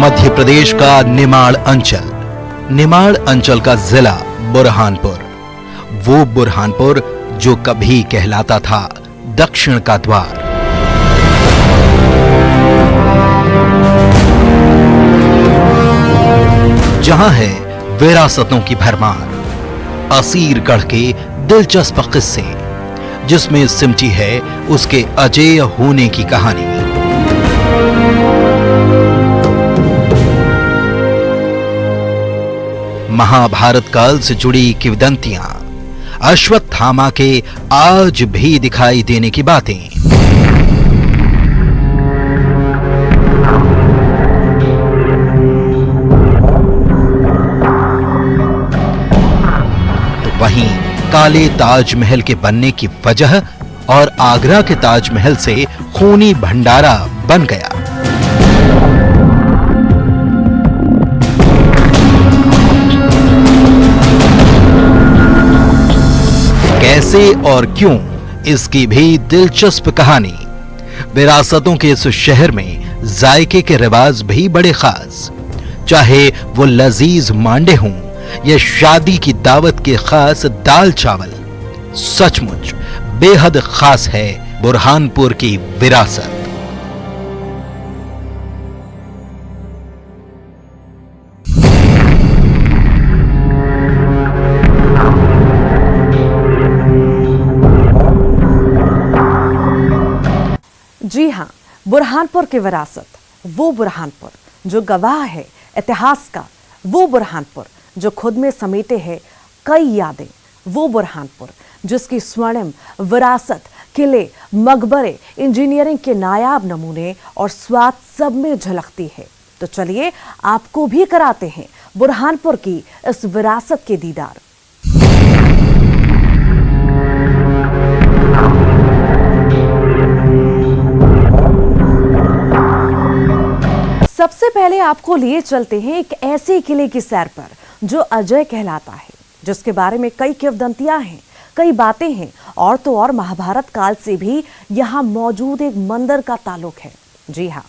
मध्य प्रदेश का निमाड़ अंचल का जिला बुरहानपुर, वो बुरहानपुर जो कभी कहलाता था दक्षिण का द्वार। जहां है विरासतों की भरमार, असीरगढ़ के दिलचस्प किस्से, जिसमें सिमटी है उसके अजेय होने की कहानी। महाभारत काल से जुड़ी किंवदंतियां, अश्वत्थामा के आज भी दिखाई देने की बातें, तो वहीं काले ताजमहल के बनने की वजह और आगरा के ताजमहल से खूनी भंडारा बन गया। कैसे और क्यों, इसकी भी दिलचस्प कहानी। विरासतों के इस शहर में जायके के रिवाज भी बड़े खास, चाहे वो लजीज मांडे हों या शादी की दावत के खास दाल चावल। सचमुच बेहद खास है बुरहानपुर की विरासत। जी हां, बुरहानपुर की विरासत, वो बुरहानपुर जो गवाह है इतिहास का, वो बुरहानपुर जो खुद में समेटे है कई यादें, वो बुरहानपुर जिसकी स्वर्णिम विरासत, किले, मकबरे, इंजीनियरिंग के नायाब नमूने और स्वाद सब में झलकती है। तो चलिए आपको भी कराते हैं बुरहानपुर की इस विरासत के दीदार। सबसे पहले आपको लिए चलते हैं एक ऐसे किले की सैर पर जो अजय कहलाता है, जिसके बारे में कई किंवदंतियां हैं, कई बातें हैं, और तो और महाभारत काल से भी यहां मौजूद एक मंदिर का ताल्लुक है। जी हां,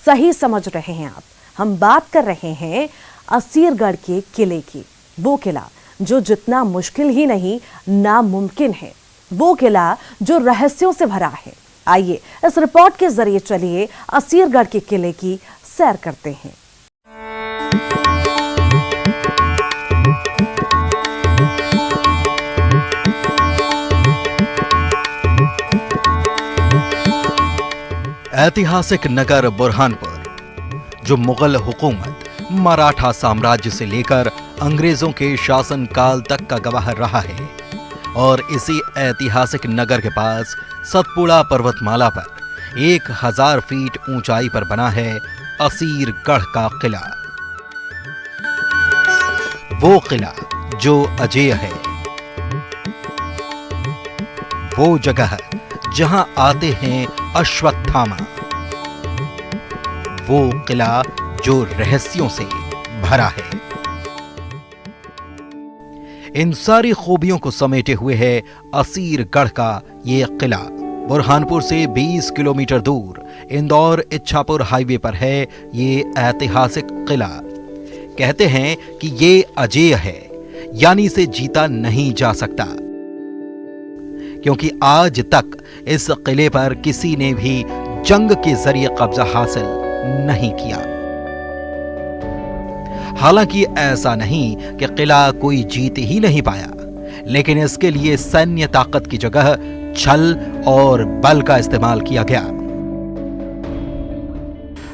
सही समझ रहे हैं आप, हम बात कर रहे हैं असीरगढ़ के किले की। वो किला जो जितना मुश्किल ही नहीं नामुमकिन है, वो किला जो रहस्यों से भरा है। आइए इस रिपोर्ट के जरिए चलिए असीरगढ़ के किले की सैर करते हैं। ऐतिहासिक नगर बुरहानपुर, जो मुगल हुकूमत, मराठा साम्राज्य से लेकर अंग्रेजों के शासनकाल तक का गवाह रहा है, और इसी ऐतिहासिक नगर के पास सतपुड़ा पर्वतमाला पर 1000 फीट ऊंचाई पर बना है असीरगढ़ का किला। वो किला जो अजेय है, वो जगह जहां आते हैं अश्वत्थामा, वो किला जो रहस्यों से भरा है। इन सारी खूबियों को समेटे हुए है असीरगढ़ का ये किला। बुरहानपुर से 20 किलोमीटर दूर इंदौर इच्छापुर हाईवे पर है ये ऐतिहासिक किला। कहते हैं कि ये अजेय है, यानी इसे जीता नहीं जा सकता, क्योंकि आज तक इस किले पर किसी ने भी जंग के जरिए कब्जा हासिल नहीं किया। हालांकि ऐसा नहीं कि किला कोई जीत ही नहीं पाया, लेकिन इसके लिए सैन्य ताकत की जगह छल और बल का इस्तेमाल किया गया।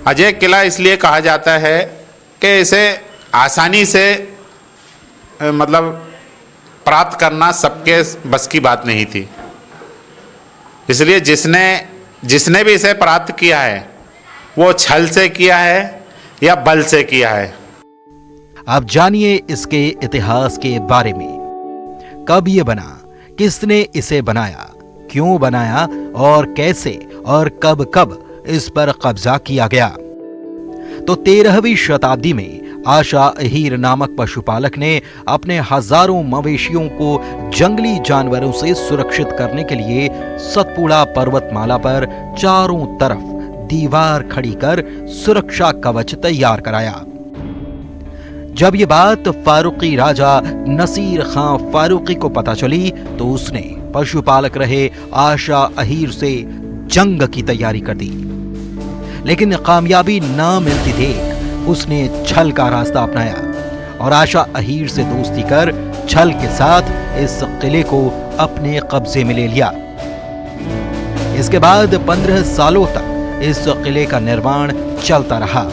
अजय किला इसलिए कहा जाता है कि इसे आसानी से मतलब प्राप्त करना सबके बस की बात नहीं थी, इसलिए जिसने भी इसे प्राप्त किया है वो छल से किया है या बल से किया है। आप जानिए इसके इतिहास के बारे में। कब ये बना, किसने इसे बनाया, क्यों बनाया और कैसे और कब कब इस पर कब्जा किया गया। तो 13वीं शताब्दी में आशा अहीर नामक पशुपालक ने अपने हजारों मवेशियों को जंगली जानवरों से सुरक्षित करने के लिए सतपुड़ा पर्वतमाला पर चारों तरफ दीवार खड़ी कर सुरक्षा कवच तैयार कराया। जब ये बात फारूकी राजा नसीर खां फारूकी को पता चली तो उसने पशुपालक रहे आशा अहीर से जंग की तैयारी कर दी, लेकिन कामयाबी ना मिलती देख उसने छल का रास्ता अपनाया और आशा अहीर से दोस्ती कर छल के साथ इस किले को अपने कब्जे में ले लिया। इसके बाद 15 सालों तक इस किले का निर्माण चलता रहा।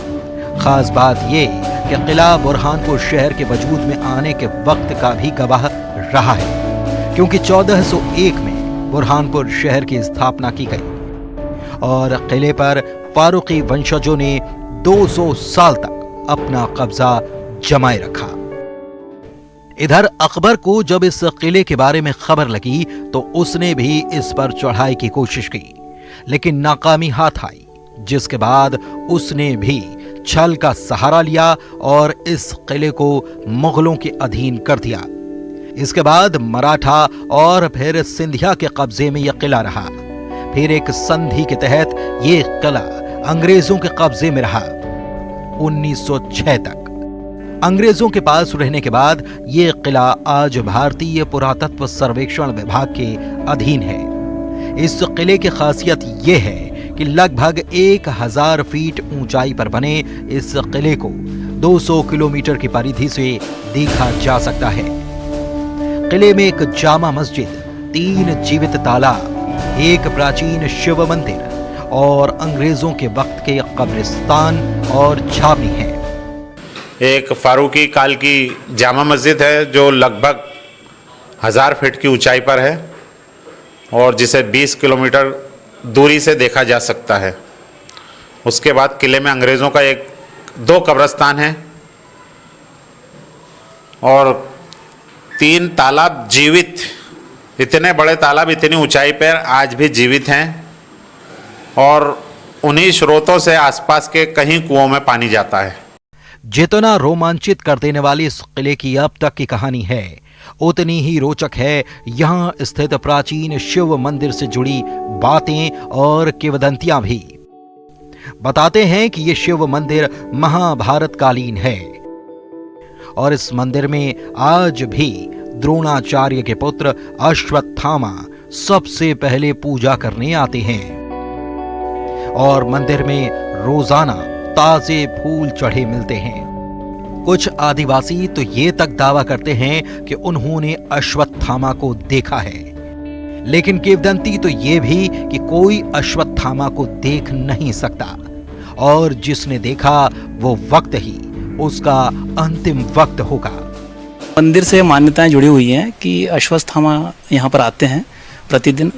खास बात यह कि किला बुरहानपुर शहर के वजूद में आने के वक्त का भी गवाह रहा है, क्योंकि 1401 में बुरहानपुर शहर की स्थापना की गई और किले पर फारूकी वंशजों ने 200 साल तक अपना कब्जा जमाए रखा। इधर अकबर को जब इस किले के बारे में खबर लगी तो उसने भी इस पर चढ़ाई की कोशिश की, लेकिन नाकामी हाथ आई, जिसके बाद उसने भी छल का सहारा लिया और इस किले को मुगलों के अधीन कर दिया। इसके बाद मराठा और फिर सिंधिया के कब्जे में यह किला रहा। फिर एक संधि के तहत यह किला अंग्रेजों के कब्जे में रहा 1906 तक। अंग्रेजों के पास रहने के बाद यह किला आज भारतीय पुरातत्व सर्वेक्षण विभाग के अधीन है। इस किले की खासियत यह है कि लगभग 1000 फीट ऊंचाई पर बने इस किले को 200 किलोमीटर की परिधि से देखा जा सकता है। किले में एक जामा मस्जिद, 3 जीवित तालाब, एक प्राचीन शिव मंदिर और अंग्रेजों के वक्त के कब्रिस्तान और छावनी है। एक फारूकी काल की जामा मस्जिद है जो लगभग 1000 फीट की ऊंचाई पर है और जिसे 20 किलोमीटर दूरी से देखा जा सकता है। उसके बाद किले में अंग्रेज़ों का 2 कब्रिस्तान है और 3 तालाब जीवित, इतने बड़े तालाब इतनी ऊंचाई पर आज भी जीवित हैं और उन्हीं स्रोतों से आसपास के कहीं कुओं में पानी जाता है। जितना रोमांचित कर देने वाली इस किले की अब तक की कहानी है, उतनी ही रोचक है यहां स्थित प्राचीन शिव मंदिर से जुड़ी बातें और किंवदंतियां भी। बताते हैं कि यह शिव मंदिर महाभारत कालीन है और इस मंदिर में आज भी द्रोणाचार्य के पुत्र अश्वत्थामा सबसे पहले पूजा करने आते हैं और मंदिर में रोजाना ताजे फूल चढ़े मिलते हैं। कुछ आदिवासी तो ये तक दावा करते हैं कि उन्होंने अश्वत्थामा को देखा है, लेकिन किंवदंती तो ये भी कि कोई अश्वत्थामा को देख नहीं सकता और जिसने देखा वो वक्त ही उसका अंतिम वक्त होगा। मंदिर से मान्यताएं जुड़ी हुई हैं कि अश्वत्थामा यहाँ पर आते हैं, प्रतिदिन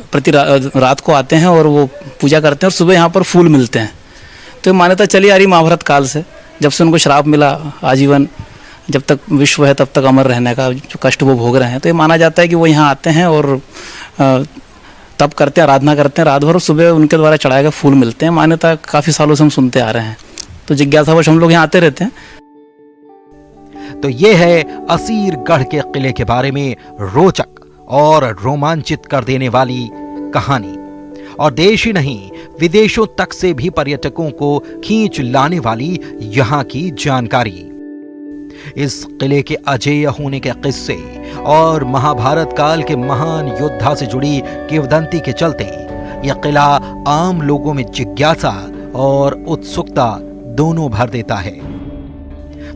रात को आते हैं और वो पूजा करते हैं और सुबह यहाँ पर फूल मिलते हैं। तो मान्यता चली आ रही महाभारत काल से, जब से उनको श्राप मिला आजीवन, जब तक विश्व है तब तक अमर रहने का जो कष्ट वो भोग रहे हैं। तो ये माना जाता है कि वो यहाँ आते हैं और तप करते हैं, आराधना करते हैं रात भर, सुबह उनके द्वारा चढ़ाए गए फूल मिलते हैं। मान्यता काफ़ी सालों से हम सुनते आ रहे हैं, तो जिज्ञासावश हम लोग यहाँ आते रहते हैं। तो ये है असीरगढ़ के किले के बारे में रोचक और रोमांचित कर देने वाली कहानी, और देश ही नहीं विदेशों तक से भी पर्यटकों को खींच लाने वाली यहाँ की जानकारी। इस किले के अजेय होने के किस्से और महाभारत काल के महान योद्धा से जुड़ी किंवदंती के चलते यह किला आम लोगों में जिज्ञासा और उत्सुकता दोनों भर देता है।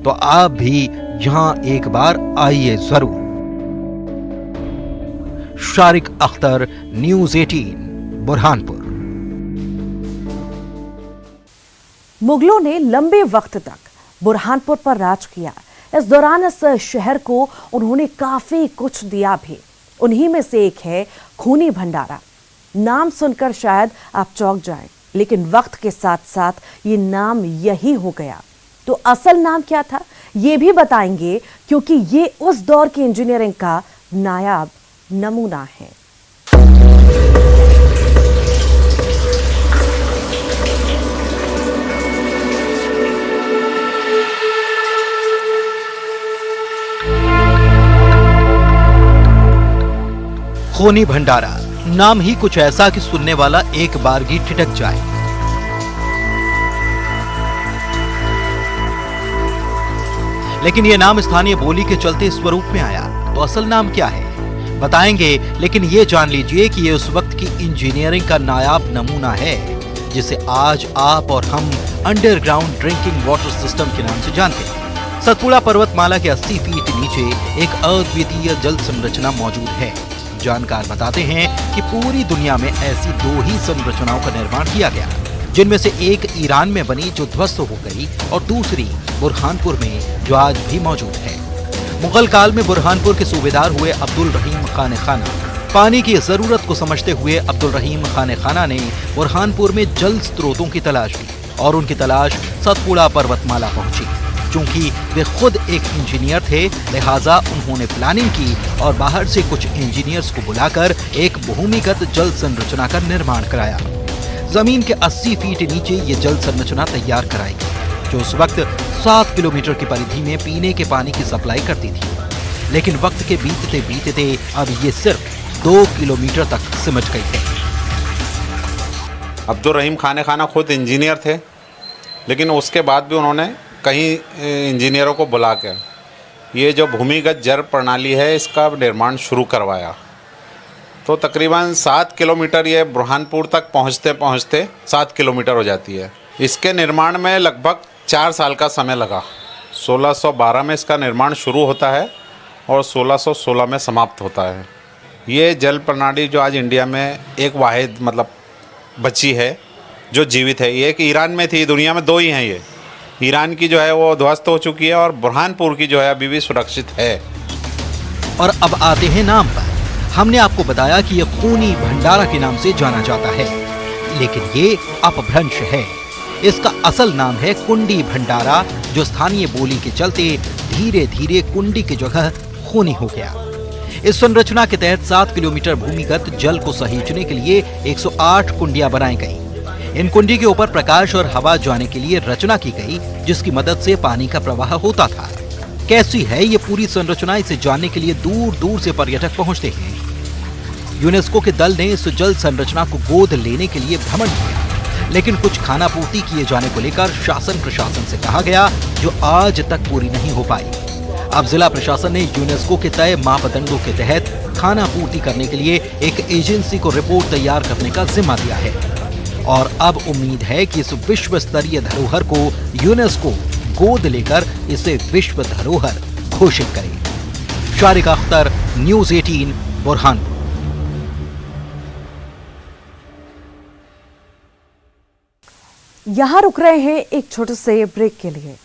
तो आप भी यहां एक बार आइए जरूर। शारिक अख्तर, न्यूज़ 18, बुरहानपुर। मुगलों ने लंबे वक्त तक बुरहानपुर पर राज किया। इस दौरान इस शहर को उन्होंने काफी कुछ दिया भी। उन्हीं में से एक है खूनी भंडारा। नाम सुनकर शायद आप चौंक जाएं, लेकिन वक्त के साथ साथ ये नाम यही हो गया। तो असल नाम क्या था ये भी बताएंगे, क्योंकि ये उस दौर की इंजीनियरिंग का नायाब नमूना है। खूनी भंडारा नाम ही कुछ ऐसा कि सुनने वाला एक बार ही ठिठक जाए। लेकिन ये नाम स्थानीय बोली के चलते स्वरूप में आया, तो असल नाम क्या है बताएंगे। लेकिन ये जान लीजिए कि ये उस वक्त की इंजीनियरिंग का नायाब नमूना है जिसे आज आप और हम अंडरग्राउंड ड्रिंकिंग वाटर सिस्टम के नाम से जानते हैं। सतपुड़ा पर्वतमाला के 80 फीट नीचे एक अद्वितीय जल संरचना मौजूद है। जानकार बताते हैं कि पूरी दुनिया में ऐसी 2 ही संरचनाओं का निर्माण किया गया, जिनमें से एक ईरान में बनी जो ध्वस्त हो गई और दूसरी बुरहानपुर में जो आज भी मौजूद है। मुगल काल में बुरहानपुर के सूबेदार हुए अब्दुल रहीम खान खाना पानी की जरूरत को समझते हुए अब्दुल रहीम खान खाना ने बुरहानपुर में जल स्रोतों की तलाश की और उनकी तलाश सतपुड़ा पर्वतमाला पहुंची। चूंकि वे खुद एक इंजीनियर थे, लिहाजा उन्होंने प्लानिंग की और बाहर से कुछ इंजीनियर्स को बुलाकर एक भूमिगत जल संरचना का निर्माण कराया। जमीन के 80 फीट नीचे ये जल संरचना तैयार कराई गई, जो उस वक्त 7 किलोमीटर की परिधि में पीने के पानी की सप्लाई करती थी। लेकिन वक्त के बीतते बीतते अब ये सिर्फ 2 किलोमीटर तक सिमट गई है। अब्दुल रहीम खाना खुद इंजीनियर थे, लेकिन उसके बाद भी उन्होंने कई इंजीनियरों को बुला कर ये जो भूमिगत जल प्रणाली है इसका निर्माण शुरू करवाया। तो तकरीबन 7 किलोमीटर ये बुरहानपुर तक पहुंचते पहुंचते 7 किलोमीटर हो जाती है। इसके निर्माण में लगभग 4 साल का समय लगा। 1612 में इसका निर्माण शुरू होता है और 1616 में समाप्त होता है। ये जल प्रणाली जो आज इंडिया में एक वाहिद मतलब बची है जो जीवित है, ये एक ईरान में थी, दुनिया में 2 ही हैं ये। ईरान की जो है वो ध्वस्त हो चुकी है और बुरहानपुर की जो है अभी भी सुरक्षित है। और अब आते हैं नाम पर। हमने आपको बताया कि यह खूनी भंडारा के नाम से जाना जाता है, लेकिन ये अपभ्रंश है। इसका असल नाम है कुंडी भंडारा, जो स्थानीय बोली के चलते धीरे धीरे कुंडी की जगह खूनी हो गया। इस संरचना के तहत 7 किलोमीटर भूमिगत जल को सहेजने के लिए 108 कुंडियां बनाई गई। इन कुंडी के ऊपर प्रकाश और हवा जाने के लिए रचना की गई, जिसकी मदद से पानी का प्रवाह होता था। कैसी है ये पूरी संरचना, इसे जानने के लिए दूर दूर से पर्यटक पहुंचते हैं। यूनेस्को के दल ने इस जल संरचना को गोद लेने के लिए भ्रमण किया, लेकिन कुछ खानापूर्ति किए जाने को लेकर शासन प्रशासन से कहा गया, जो आज तक पूरी नहीं हो पाई। अब जिला प्रशासन ने यूनेस्को के तय मापदंडों के तहत खानापूर्ति करने के लिए एक एजेंसी को रिपोर्ट तैयार करने का जिम्मा दिया है और अब उम्मीद है कि इस विश्व स्तरीय धरोहर को यूनेस्को गोद लेकर इसे विश्व धरोहर घोषित करे। शारिक अख्तर, न्यूज़ 18, बुरहानपुर। यहां रुक रहे हैं एक छोटे से ब्रेक के लिए।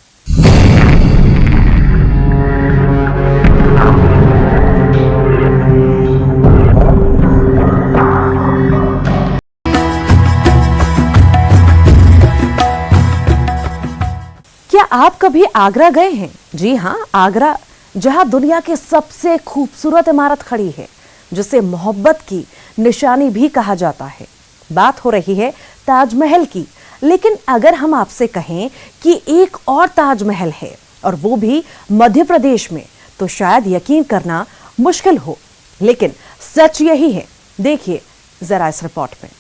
क्या आप कभी आगरा गए हैं? जी हां, आगरा, जहां दुनिया की सबसे खूबसूरत इमारत खड़ी है, जिसे मोहब्बत की निशानी भी कहा जाता है। बात हो रही है ताजमहल की। लेकिन अगर हम आपसे कहें कि एक और ताजमहल है और वो भी मध्य प्रदेश में, तो शायद यकीन करना मुश्किल हो, लेकिन सच यही है। देखिए जरा इस रिपोर्ट में।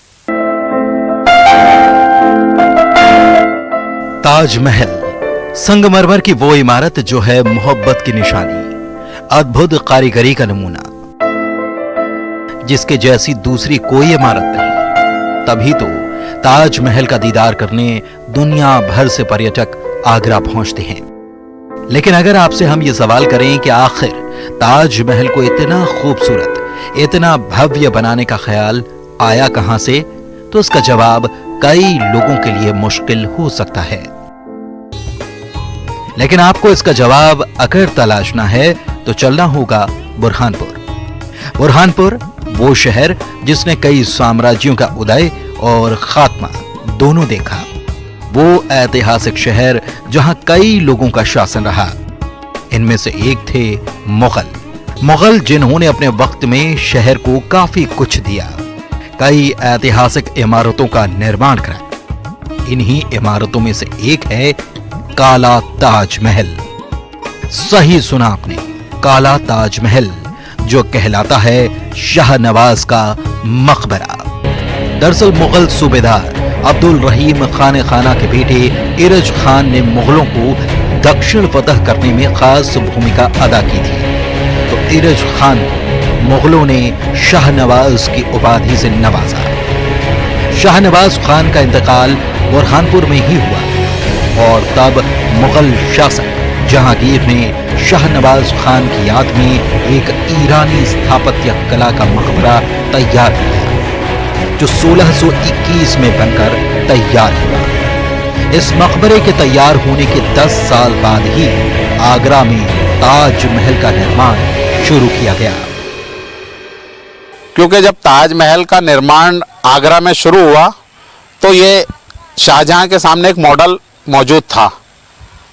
ताजमहल, संगमरमर की वो इमारत जो है मोहब्बत की निशानी, अद्भुत कारीगरी का नमूना, जिसके जैसी दूसरी कोई इमारत नहीं। तभी तो ताजमहल का दीदार करने दुनिया भर से पर्यटक आगरा पहुंचते हैं। लेकिन अगर आपसे हम ये सवाल करें कि आखिर ताजमहल को इतना खूबसूरत, इतना भव्य बनाने का ख्याल आया कहां से, तो इसका जवाब कई लोगों के लिए मुश्किल हो सकता है। लेकिन आपको इसका जवाब अगर तलाशना है तो चलना होगा बुरहानपुर। बुरहानपुर वो शहर जिसने कई साम्राज्यों का उदय और खात्मा दोनों देखा। वो ऐतिहासिक शहर जहां कई लोगों का शासन रहा। इनमें से एक थे मुगल, जिन्होंने अपने वक्त में शहर को काफी कुछ दिया, कई ऐतिहासिक इमारतों का निर्माण करा। इन्हीं इमारतों में से एक है काला ताजमहल। सही सुना आपने, काला ताजमहल, जो कहलाता है शाहनवाज का मकबरा। दरअसल मुगल सूबेदार अब्दुल रहीम खान के बेटे इरज खान ने मुगलों को दक्षिण फतह करने में खास भूमिका अदा की थी। तो इरज खान को मुगलों ने शाहनवाज की उपाधि से नवाजा। शाहनवाज खान का इंतकाल बुरहानपुर में ही हुआ और तब मुगल शासक जहांगीर ने शाहनवाज खान की याद में एक ईरानी स्थापत्य कला का मकबरा तैयार किया, जो 1621 में बनकर तैयार हुआ। इस मकबरे के तैयार होने के 10 साल बाद ही आगरा में ताजमहल का निर्माण शुरू किया गया। क्योंकि जब ताजमहल का निर्माण आगरा में शुरू हुआ तो ये शाहजहां के सामने एक मॉडल मौजूद था,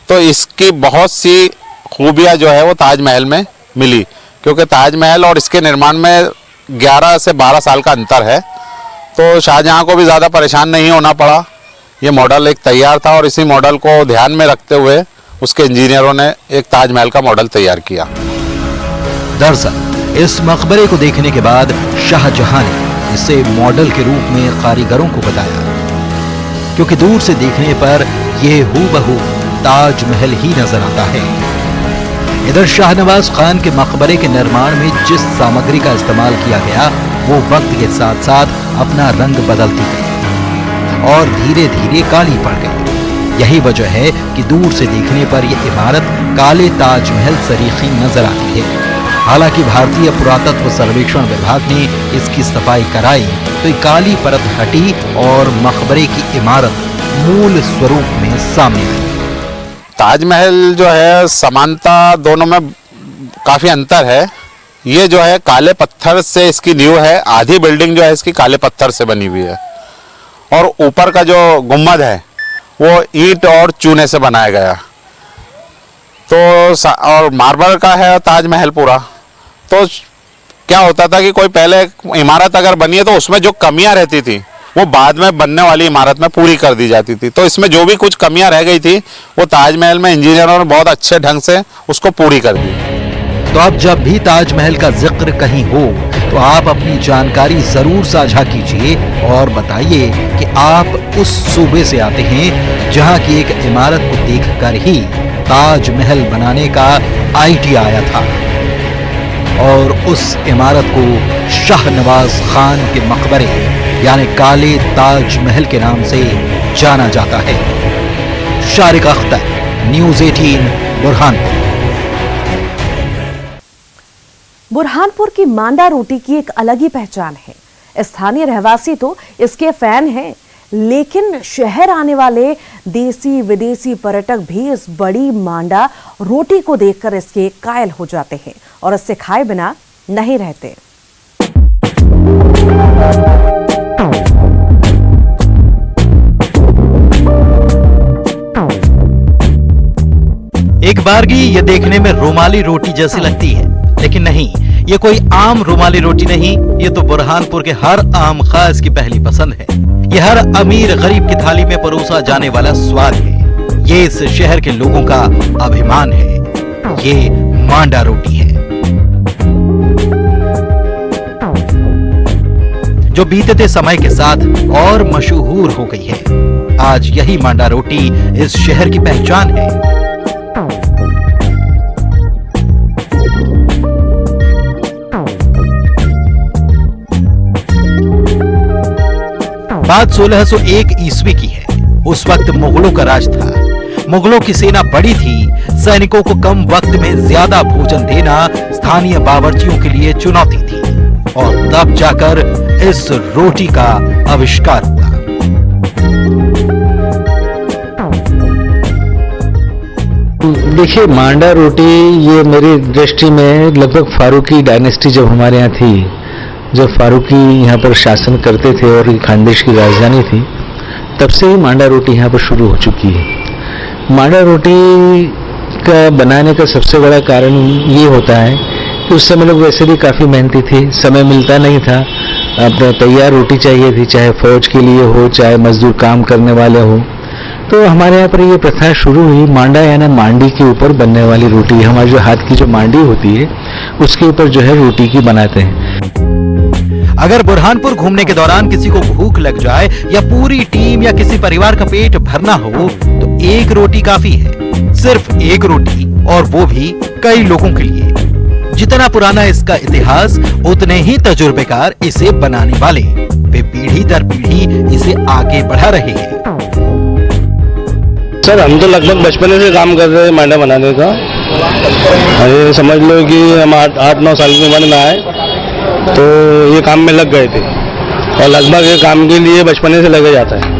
तो इसकी बहुत सी खूबियां जो है वो ताजमहल में मिली। क्योंकि ताजमहल और इसके निर्माण में 11 से 12 साल का अंतर है, तो शाहजहां को भी ज़्यादा परेशान नहीं होना पड़ा। ये मॉडल एक तैयार था और इसी मॉडल को ध्यान में रखते हुए उसके इंजीनियरों ने एक ताजमहल का मॉडल तैयार किया। दरअसल इस मकबरे को देखने के बाद शाहजहां ने इसे मॉडल के रूप में कारीगरों को बताया, क्योंकि दूर से देखने पर यह हूबहू ताजमहल ही नजर आता है। इधर शाहनवाज खान के मकबरे के निर्माण में जिस सामग्री का इस्तेमाल किया गया वो वक्त के साथ साथ अपना रंग बदलती गई और धीरे धीरे काली पड़ गई। यही वजह है कि दूर से देखने पर यह इमारत काले ताजमहल सरीखी नजर आती है। हालांकि भारतीय पुरातत्व सर्वेक्षण विभाग ने इसकी सफाई कराई तो काली परत हटी और मकबरे की इमारत मूल स्वरूप में सामने आई। ताजमहल जो है समानता दोनों में काफ़ी अंतर है। ये जो है काले पत्थर से इसकी नींव है, आधी बिल्डिंग जो है इसकी काले पत्थर से बनी हुई है और ऊपर का जो गुम्बद है वो ईंट और चूने से बनाया गया। तो और मार्बल का है ताजमहल पूरा। तो क्या होता था कि कोई पहले इमारत अगर बनी है तो उसमें जो कमियां रहती थी वो बाद में बनने वाली इमारत में पूरी कर दी जाती थी। तो इसमें जो भी कुछ कमियां रह गई थी वो ताजमहल में इंजीनियरों ने बहुत अच्छे ढंग से उसको पूरी कर दी। तो अब जब भी ताजमहल का जिक्र कहीं हो तो आप अपनी जानकारी जरूर साझा कीजिए और बताइए कि आप उस सूबे से आते हैं जहां की एक इमारत को देखकर ही ताजमहल बनाने का आइडिया आया था और उस इमारत को शाहनवाज खान के मकबरे यानी काले ताजमहल के नाम से जाना जाता है। शारिक अख्तर, न्यूज़ 18, बुरहानपुर। बुरहानपुर की मांडा रोटी की एक अलग ही पहचान है। स्थानीय रहवासी तो इसके फैन हैं, लेकिन शहर आने वाले देसी विदेशी पर्यटक भी इस बड़ी मांडा रोटी को देखकर इसके कायल हो जाते हैं और इससे खाए बिना नहीं रहते। एक बारगी ये देखने में रुमाली रोटी जैसी लगती है, लेकिन नहीं, ये कोई आम रुमाली रोटी नहीं, ये तो बुरहानपुर के हर आम खास की पहली पसंद है। ये हर अमीर गरीब की थाली में परोसा जाने वाला स्वाद है। ये इस शहर के लोगों का अभिमान है। ये मांडा रोटी है जो बीतते समय के साथ और मशहूर हो गई है। आज यही मांडा रोटी इस शहर की पहचान है। बात 1601 ईस्वी की है। उस वक्त मुगलों का राज था। मुगलों की सेना बड़ी थी। सैनिकों को कम वक्त में ज्यादा भोजन देना स्थानीय बावर्चियों के लिए चुनौती थी और तब जाकर इस रोटी का आविष्कार हुआ। देखिए, मांडा रोटी ये मेरी दृष्टि में लगभग फारूकी डायनेस्टी जब हमारे यहाँ थी, जब फारूकी यहाँ पर शासन करते थे और ये खानदेश की राजधानी थी, तब से ही मांडा रोटी यहाँ पर शुरू हो चुकी है। मांडा रोटी का बनाने का सबसे बड़ा कारण ये होता है कि उस समय लोग वैसे भी काफ़ी मेहनती थे, समय मिलता नहीं था, अपना तैयार रोटी चाहिए थी, चाहे फौज के लिए हो चाहे मजदूर काम करने वाले हो। तो हमारे यहाँ पर ये प्रथा शुरू हुई, मांडा यानी मांडी के ऊपर बनने वाली रोटी, हमारे जो हाथ की जो मांडी होती है उसके ऊपर जो है रोटी की बनाते हैं। अगर बुरहानपुर घूमने के दौरान किसी को भूख लग जाए या पूरी टीम या किसी परिवार का पेट भरना हो तो एक रोटी काफी है। सिर्फ एक रोटी, और वो भी कई लोगों के लिए। जितना पुराना इसका इतिहास, उतने ही तजुर्बेकार इसे बनाने वाले। वे पीढ़ी दर पीढ़ी इसे आगे बढ़ा रहे हैं। सर हम तो लगभग बचपन से काम कर रहे हैं मांडा बनाने का। ये समझ लो कि हम 8-9 साल की उम्र में आए तो ये काम में लग गए थे, और लगभग ये काम के लिए बचपन से लगे जाता है।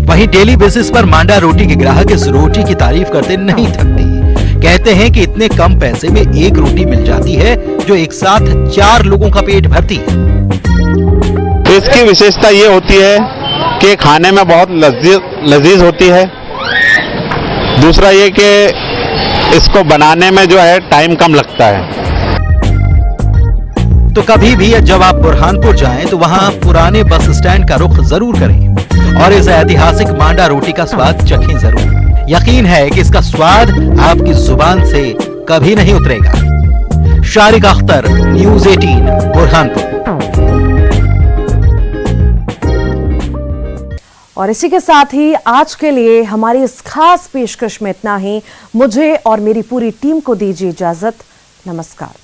वहीं डेली बेसिस पर मांडा रोटी के ग्राहक इस रोटी की तारीफ करते नहीं थकते। कहते हैं कि इतने कम पैसे में एक रोटी मिल जाती है जो एक साथ 4 लोगों का पेट भरती है। इसकी विशेषता ये होती है कि खाने में बहुत लजीज होती है। दूसरा ये कि इसको बनाने में जो है टाइम कम लगता है। तो कभी भी जब आप बुरहानपुर जाएं तो वहां पुराने बस स्टैंड का रुख जरूर करें और इस ऐतिहासिक मांडा रोटी का स्वाद चखें जरूर। यकीन है कि इसका स्वाद आपकी जुबान से कभी नहीं उतरेगा। शारिक अख्तर, न्यूज़ 18, बुरहानपुर। और इसी के साथ ही आज के लिए हमारी इस खास पेशकश में इतना ही। मुझे और मेरी पूरी टीम को दीजिए इजाजत। नमस्कार।